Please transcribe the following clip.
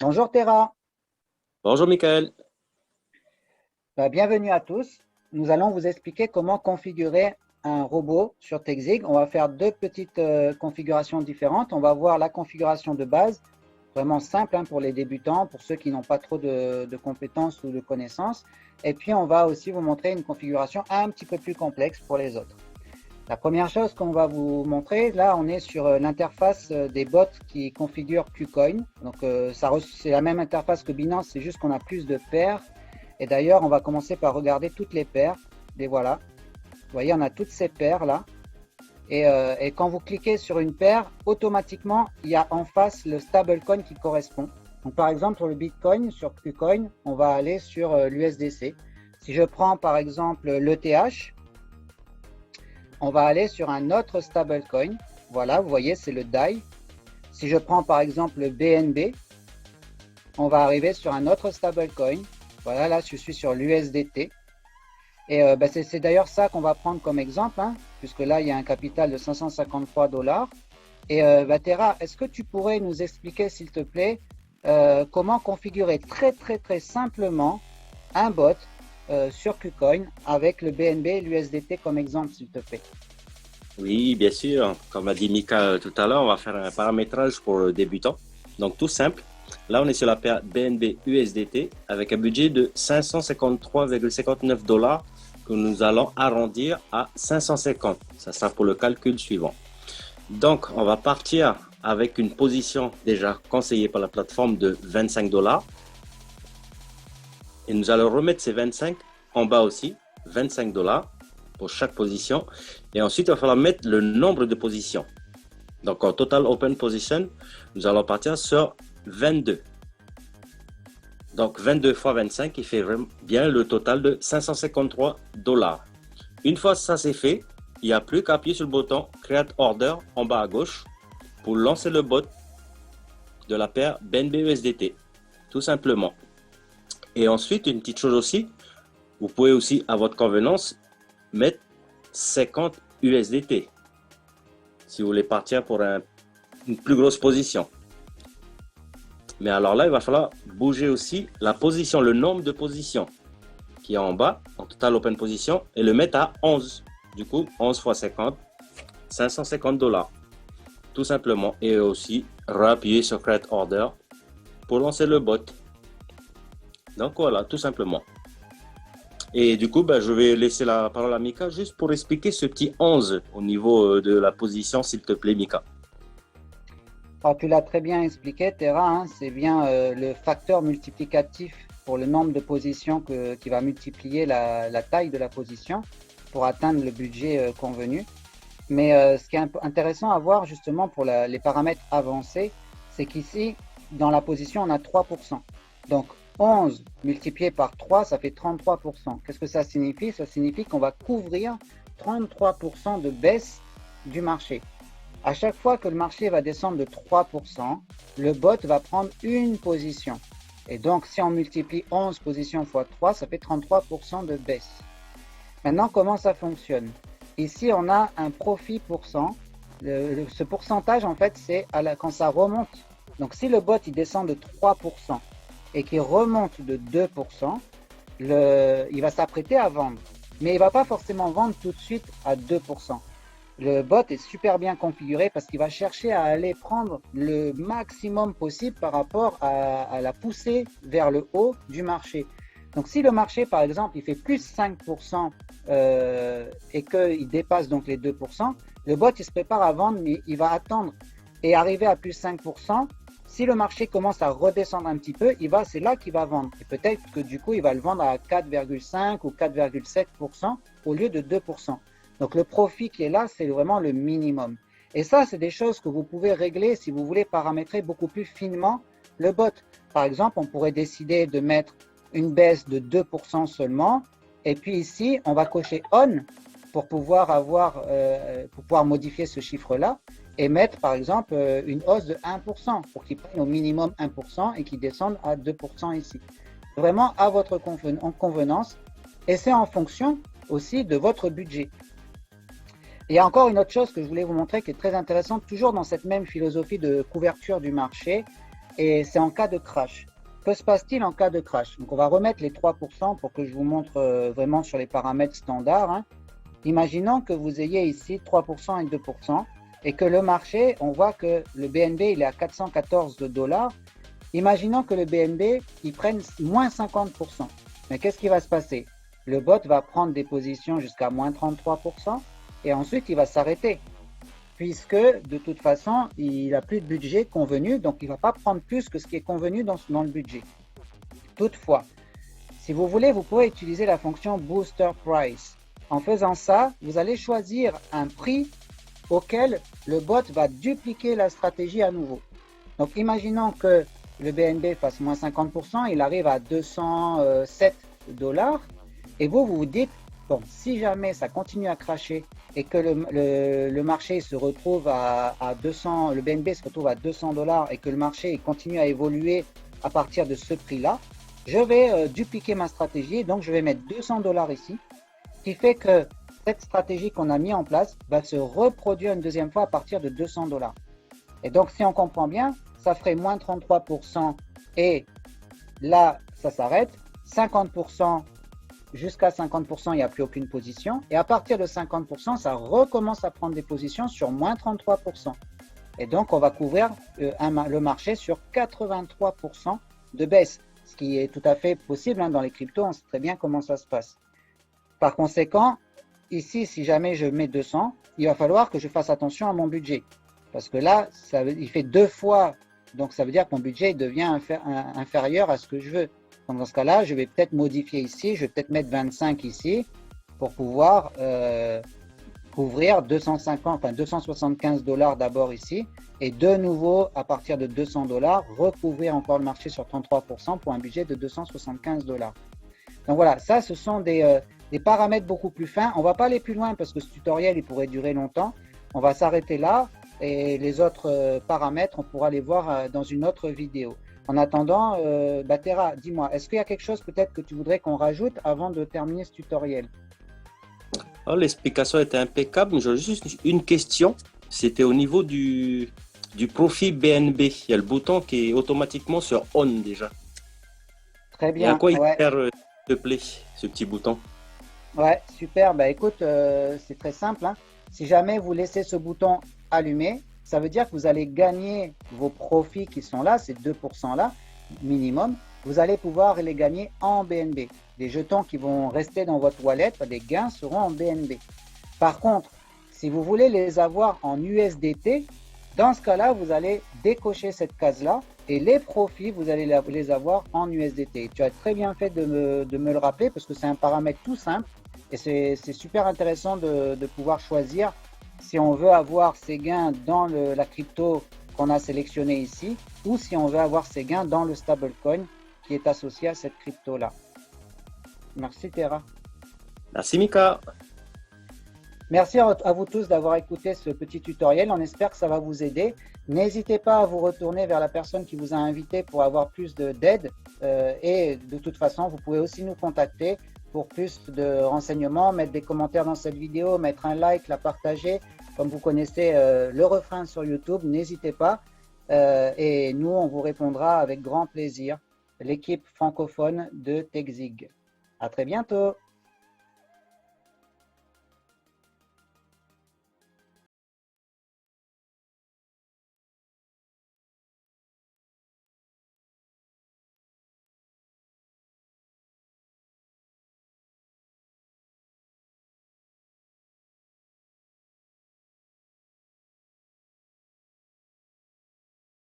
Bonjour Terra. Bonjour Michael. Bienvenue à tous. Nous allons vous expliquer comment configurer un robot sur Techzig. On va faire deux petites configurations différentes. On va voir la configuration de base, vraiment simple pour les débutants, pour ceux qui n'ont pas trop de compétences ou de connaissances. Et puis on va aussi vous montrer une configuration un petit peu plus complexe pour les autres. La première chose qu'on va vous montrer, là on est sur l'interface des bots qui configurent KuCoin. Donc c'est la même interface que Binance, c'est juste qu'on a plus de paires. Et d'ailleurs, on va commencer par regarder toutes les paires. Les voilà. Vous voyez, on a toutes ces paires là. Et quand vous cliquez sur une paire, automatiquement, il y a en face le stablecoin qui correspond. Donc par exemple, sur le Bitcoin, sur KuCoin, on va aller sur l'USDC. Si je prends par exemple l'ETH, on va aller sur un autre stablecoin. Voilà, vous voyez, c'est le DAI. Si je prends par exemple le BNB, on va arriver sur un autre stablecoin. Voilà, là, je suis sur l'USDT. Et c'est d'ailleurs ça qu'on va prendre comme exemple, puisque là, il y a un capital de 553 $. Et Terra, est-ce que tu pourrais nous expliquer, s'il te plaît, comment configurer très simplement un bot sur KuCoin avec le BNB et l'USDT comme exemple, s'il te plaît? Oui, bien sûr. Comme a dit Mika tout à l'heure, on va faire un paramétrage pour le débutant. Donc tout simple. Là, on est sur la paire BNB USDT avec un budget de 553,59 $ que nous allons arrondir à 550. Ça sera pour le calcul suivant. Donc, on va partir avec une position déjà conseillée par la plateforme de 25 $. Et nous allons remettre ces 25 en bas aussi, 25 $ pour chaque position. Et ensuite, il va falloir mettre le nombre de positions. Donc, en total open position, nous allons partir sur 22. Donc 22 fois 25 qui fait bien le total de 553 $. Une fois ça c'est fait, il n'y a plus qu'à appuyer sur le bouton Create Order en bas à gauche pour lancer le bot de la paire BNB USDT, tout simplement. Et ensuite, une petite chose aussi, vous pouvez aussi à votre convenance mettre 50 USDT si vous voulez partir pour une plus grosse position. Mais alors là, il va falloir bouger aussi la position, le nombre de positions qui est en bas, en total open position, et le mettre à 11. Du coup, 11 fois 50, 550 $. Tout simplement. Et aussi, réappuyer sur Create Order pour lancer le bot. Donc voilà, tout simplement. Et du coup, je vais laisser la parole à Mika juste pour expliquer ce petit 11 au niveau de la position, s'il te plaît, Mika. Alors, tu l'as très bien expliqué, Terra, c'est bien le facteur multiplicatif pour le nombre de positions qui va multiplier la taille de la position pour atteindre le budget convenu. Mais ce qui est intéressant à voir justement pour les paramètres avancés, c'est qu'ici, dans la position, on a 3%. Donc 11 multiplié par 3, ça fait 33%. Qu'est-ce que ça signifie? Ça signifie qu'on va couvrir 33% de baisse du marché. À chaque fois que le marché va descendre de 3%, le bot va prendre une position. Et donc, si on multiplie 11 positions fois 3, ça fait 33% de baisse. Maintenant, comment ça fonctionne? Ici, on a un profit pourcent. Ce pourcentage, en fait, c'est quand ça remonte. Donc, si le bot il descend de 3% et qu'il remonte de 2%, il va s'apprêter à vendre. Mais il ne va pas forcément vendre tout de suite à 2%. Le bot est super bien configuré parce qu'il va chercher à aller prendre le maximum possible par rapport à la poussée vers le haut du marché. Donc si le marché par exemple il fait plus 5% et qu'il dépasse donc les 2%, le bot il se prépare à vendre mais il va attendre et arriver à plus 5%. Si le marché commence à redescendre un petit peu, c'est là qu'il va vendre. Et peut-être que du coup il va le vendre à 4,5 ou 4,7% au lieu de 2%. Donc le profit qui est là, c'est vraiment le minimum. Et ça, c'est des choses que vous pouvez régler si vous voulez paramétrer beaucoup plus finement le bot. Par exemple, on pourrait décider de mettre une baisse de 2% seulement. Et puis ici, on va cocher On pour pouvoir modifier ce chiffre-là et mettre par exemple une hausse de 1% pour qu'il prenne au minimum 1% et qu'il descende à 2% ici. Vraiment à votre convenance et c'est en fonction aussi de votre budget. Il y a encore une autre chose que je voulais vous montrer qui est très intéressante, toujours dans cette même philosophie de couverture du marché. et c'est en cas de crash. Que se passe-t-il en cas de crash? Donc, on va remettre les 3% pour que je vous montre vraiment sur les paramètres standards, hein. Imaginons que vous ayez ici 3% et 2% et que le marché, on voit que le BNB il est à 414 $. Imaginons que le BNB il prenne moins 50%. Mais qu'est-ce qui va se passer? Le bot va prendre des positions jusqu'à moins 33% et ensuite il va s'arrêter. Puisque de toute façon, il n'a plus de budget convenu, donc il ne va pas prendre plus que ce qui est convenu dans le budget. Toutefois, si vous voulez, vous pouvez utiliser la fonction Booster Price. En faisant ça, vous allez choisir un prix auquel le bot va dupliquer la stratégie à nouveau. Donc, imaginons que le BNB fasse moins 50%, il arrive à 207 $, et vous vous dites, bon, si jamais ça continue à cracher et que le marché se retrouve à 200, le BNB se retrouve à 200 $ et que le marché continue à évoluer à partir de ce prix-là, je vais dupliquer ma stratégie, donc je vais mettre 200 $ ici, ce qui fait que cette stratégie qu'on a mis en place va se reproduire une deuxième fois à partir de 200 $. Et donc, si on comprend bien, ça ferait moins 33% et là, ça s'arrête. 50%, jusqu'à 50%, il n'y a plus aucune position. Et à partir de 50%, ça recommence à prendre des positions sur moins 33%. Et donc, on va couvrir le marché sur 83% de baisse, ce qui est tout à fait possible, hein, dans les cryptos. On sait très bien comment ça se passe. Par conséquent, ici, si jamais je mets 200, il va falloir que je fasse attention à mon budget. Parce que là, il fait 2 fois. Donc, ça veut dire que mon budget devient inférieur à ce que je veux. Donc, dans ce cas-là, je vais peut-être modifier ici. Je vais peut-être mettre 25 ici pour pouvoir couvrir 275 $ d'abord ici. Et de nouveau, à partir de 200 $, recouvrir encore le marché sur 33% pour un budget de 275 $. Donc voilà, ça, ce sont des paramètres beaucoup plus fins. On ne va pas aller plus loin parce que ce tutoriel, il pourrait durer longtemps. On va s'arrêter là et les autres paramètres, on pourra les voir dans une autre vidéo. En attendant, Terra, dis-moi, est-ce qu'il y a quelque chose peut-être que tu voudrais qu'on rajoute avant de terminer ce tutoriel? Alors, l'explication était impeccable, mais j'ai juste une question. C'était au niveau du profil BNB. Il y a le bouton qui est automatiquement sur On déjà. Très bien. Et à quoi il sert, s'il te plaît, ce petit bouton? Ouais, super. Bah écoute, c'est très simple, hein. Si jamais vous laissez ce bouton allumé, ça veut dire que vous allez gagner vos profits qui sont là, ces 2% là, minimum. Vous allez pouvoir les gagner en BNB. Les jetons qui vont rester dans votre wallet, les gains seront en BNB. Par contre, si vous voulez les avoir en USDT, dans ce cas-là, vous allez décocher cette case-là et les profits, vous allez les avoir en USDT. Tu as très bien fait de me le rappeler parce que c'est un paramètre tout simple et c'est super intéressant de pouvoir choisir si on veut avoir ses gains dans la crypto qu'on a sélectionné ici ou si on veut avoir ses gains dans le stablecoin qui est associé à cette crypto-là. Merci Terra. Merci Mika. Merci à vous tous d'avoir écouté ce petit tutoriel. On espère que ça va vous aider. N'hésitez pas à vous retourner vers la personne qui vous a invité pour avoir plus d'aide. Et de toute façon, vous pouvez aussi nous contacter pour plus de renseignements, mettre des commentaires dans cette vidéo, mettre un like, la partager. Comme vous connaissez le refrain sur YouTube, n'hésitez pas. Et nous, on vous répondra avec grand plaisir. L'équipe francophone de TechZig. À très bientôt.